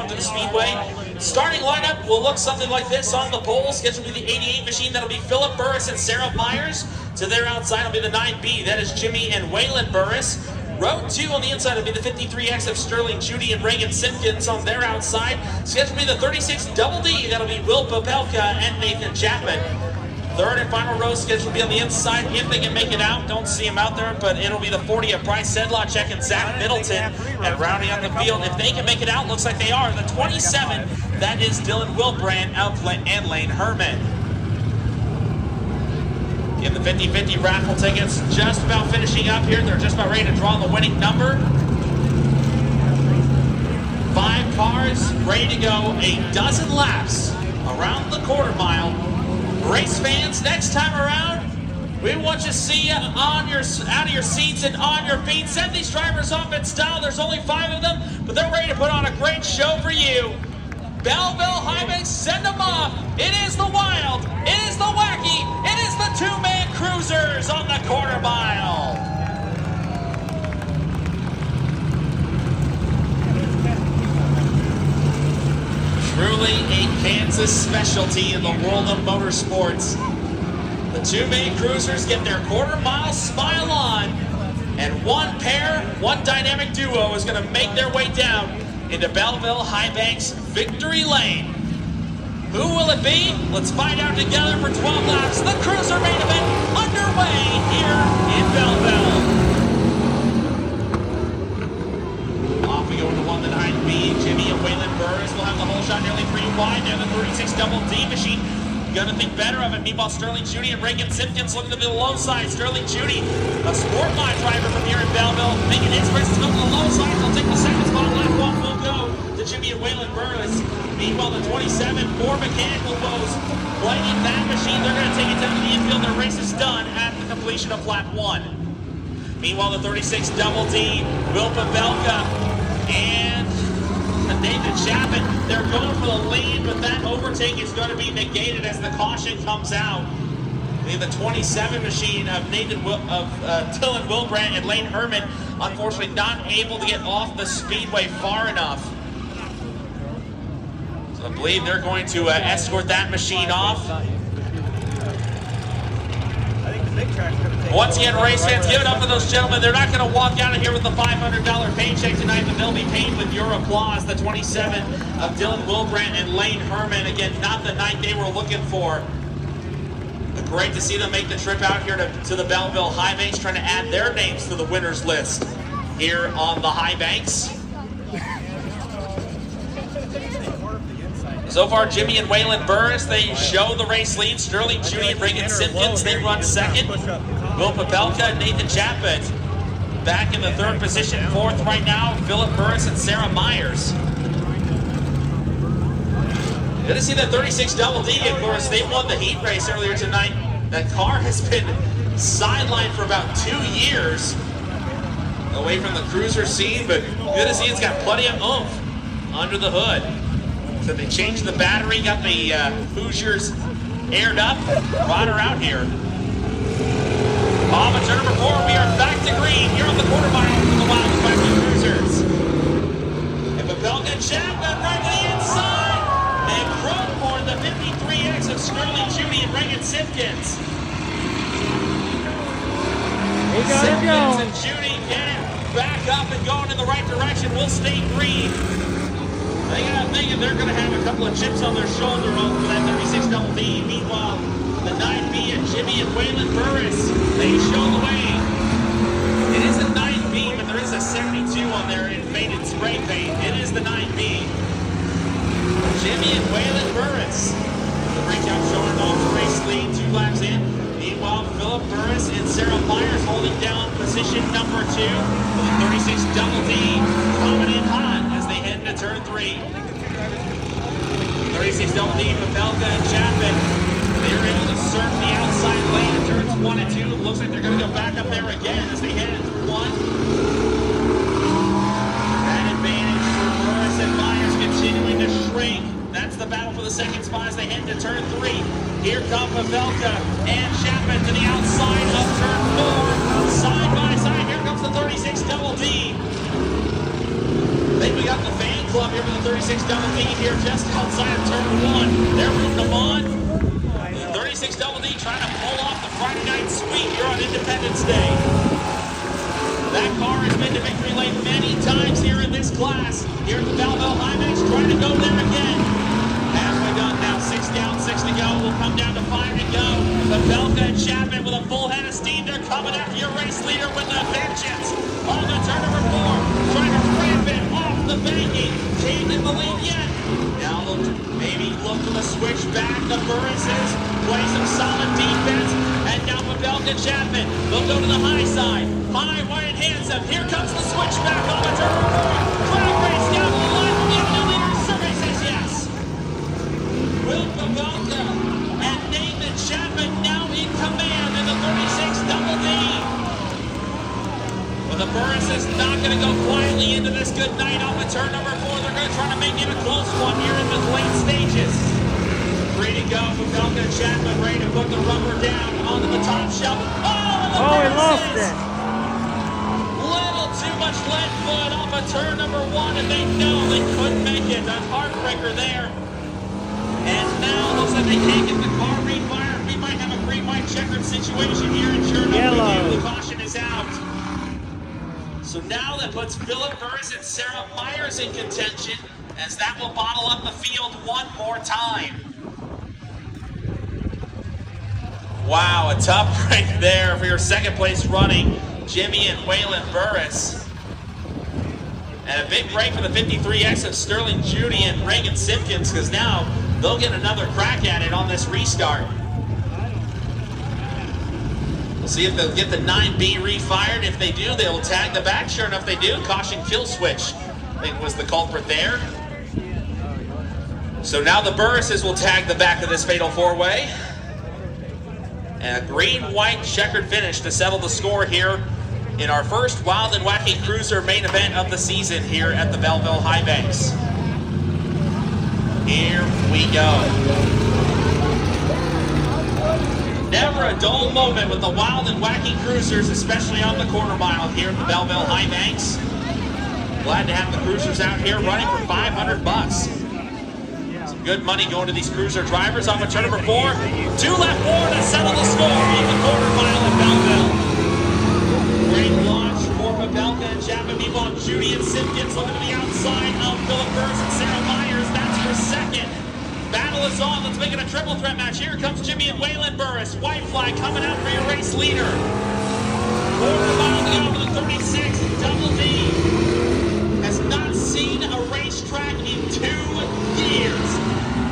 out to the speedway. Starting lineup will look something like this on the pole. Scheduled to be the 88 machine. That'll be Philip Burris and Sarah Myers. To their outside will be the 9B. That is Jimmy and Waylon Burris. Row 2 on the inside will be the 53X of Sterling Judy and Reagan Simpkins on their outside. Scheduled to be the 36 Double D. That'll be Will Popelka and Nathan Chapman. Third and final row scheduled to be on the inside if they can make it out. Don't see them out there, but it'll be the 40 of Bryce Sedlacek and Zach Middleton. And rounding out the field, if they can make it out, looks like they are. The 27, that is Dylan Wilbrand and Lane Herman. Again, the 50-50 raffle tickets just about finishing up here. They're just about ready to draw the winning number. 5 cars ready to go, a dozen laps around the quarter mile. Race fans, next time around, we want you to see you out of your seats and on your feet. Send these drivers off in style. There's only 5 of them, but they're ready to put on a great show for you. Belleville High Banks, send them off. It is the wild, it is the wacky, it is the 2-man cruisers on the quarter mile. Truly a Kansas specialty in the world of motorsports. The 2-man cruisers get their quarter mile smile on, and one dynamic duo is going to make their way down into Belleville High Banks victory lane. Who will it be? Let's find out together for 12 laps. The cruiser main event underway here in Belleville. Off we go into 1, the 9B. Jimmy and Waylon Burris will have the whole shot nearly 3 wide. Now the 36 Double D machine gonna think better of it. Meanwhile, Sterling Judy and Reagan Simpkins looking to the low side. Sterling Judy, a sport line driver from here in Belleville, making his race to go to the low side. He'll take the second spot. Lap 1 will go to Jimmy and Waylon Burris. Meanwhile, the 27 Ford mechanical woes playing that machine. They're gonna take it down to the infield. Their race is done at the completion of lap 1. Meanwhile, the 36 Double D, Will Pavelka and Nathan Chapman, they're going for the lead, but that overtake is going to be negated as the caution comes out. The 27 machine of Dylan Wilbrand and Lane Herman, unfortunately not able to get off the speedway far enough. So I believe they're going to escort that machine off. Once again, race fans, give it up for those gentlemen. They're not going to walk out of here with the $500 paycheck tonight, but they'll be paid with your applause. The 27 of Dylan Wilbrand and Lane Herman. Again, not the night they were looking for. But great to see them make the trip out here to the Belleville High Banks, trying to add their names to the winners list here on the High Banks. So far, Jimmy and Waylon Burris, they show the race lead. Sterling Judy and Reagan Simpkins, they run second. Will Pavelka and Nathan Chapman back in the 3rd position. 4th right now, Philip Burris and Sarah Myers. Good to see that 36 Double D. Of course, they won the heat race earlier tonight. That car has been sidelined for about 2 years away from the cruiser scene, but good to see it's got plenty of oomph under the hood. So they changed the battery, got the Hoosiers aired up, brought her out here. On turn number 4, we are back to green here on the quarter mile for the Wild Wacky Cruisers. And Pavelka and Chapman right to the inside. And Cronmore, the 53X of Sterling Judy and Reagan Simpkins. Simpkins and Judy get it back up and going in the right direction. We'll stay green. They got thinking they're going to have a couple of chips on their shoulder for that 36 Double D. Meanwhile, the 9B and Jimmy and Waylon Burris, they show the way. It is a 9B, but there is a 72 on there in faded spray paint. It is the 9B. Jimmy and Waylon Burris. The breakout showing off the race lead, 2 laps in. Meanwhile, Philip Burris and Sarah Myers holding down position number 2 for the 36 Double D, coming in hot as they head into turn 3. 36 Double D, Pavelka and Chapman. They're able to surf the outside lane in turns 1 and 2. Looks like they're going to go back up there again as they head into 1. That advantage for Burris and Myers continuing to shrink. That's the battle for the second spot as they head into turn 3. Here come Pavelka and Chapman to the outside of turn 4. Side by side, here comes the 36 Double D. They we got the fan club here for the 36 Double D here just outside of turn 1. They're rooting them on. The 36 Double D trying to pull off the Friday night sweep here on Independence Day. That car has been to victory lane many times here in this class. Here at the Belleville High-Banks, trying to go there again. Halfway done now, 6 down, 6 to go. We'll come down to 5 to go. Pavelka and Chapman with a full head of steam. They're coming after your race leader with the vengeance. On the turn number 4, trying to ramp it off the banking. Can't get the lead yet. Now they'll maybe look for the switch back. The Burrises play some solid defense. And now Pavelka and Chapman, they'll go to the high side. High, wide, and handsome. Here comes the switch back on the turn number 4. Crowd race down to the line from the other leader. Survey says yes. Will Pavelka and Nathan Chapman now in command in the 36 Double D. But the Burrises not going to go quietly into this good night on the turn number 4. They're going to try to make it a close one here in the late stages. 3 to go. Pavelka and Chapman ready to put the rubber down onto the top shelf. Oh, he lost it. Little too much lead foot off of turn number 1, and they know they couldn't make it. A heartbreaker there. And now looks like they can't get the car refired. We might have a green, white, checkered situation here, and sure enough, we do. The caution is out. So now that puts Philip Burris and Sarah Myers in contention, as that will bottle up the field one more time. Wow, a tough break there for your second place running, Jimmy and Waylon Burris. And a big break for the 53X of Sterling Judy and Reagan Simpkins, because now they'll get another crack at it on this restart. We'll see if they'll get the 9B refired. If they do, they will tag the back. Sure enough, they do. Caution kill switch, I think, was the culprit there. So now the Burrises will tag the back of this fatal four-way. And a green-white checkered finish to settle the score here in our first Wild and Wacky Cruiser main event of the season here at the Belleville High-Banks. Here we go. Never a dull moment with the Wild and Wacky Cruisers, especially on the quarter mile here at the Belleville High-Banks. Glad to have the Cruisers out here running for $500. Some good money going to these Cruiser drivers on turn number 4. 2 left more to settle the score on the quarter mile at Belleville. Great launch for Pavelka and Chapman. Meanwhile, Judy and Simpkins looking to the outside of Philip Burris and Sarah Myers. That's for second. Battle is on. Let's make it a triple threat match. Here comes Jimmy and Waylon Burris. White flag coming out for your race leader. Quarter mile to go for the 36 Double D. Has not seen a racetrack in 2 years.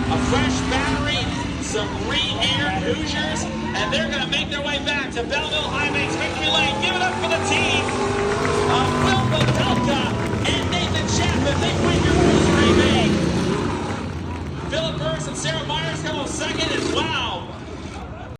A fresh battery, some re-aired Hoosiers, and they're going to make their way back to Belleville High-Banks victory lane. Give it up for the team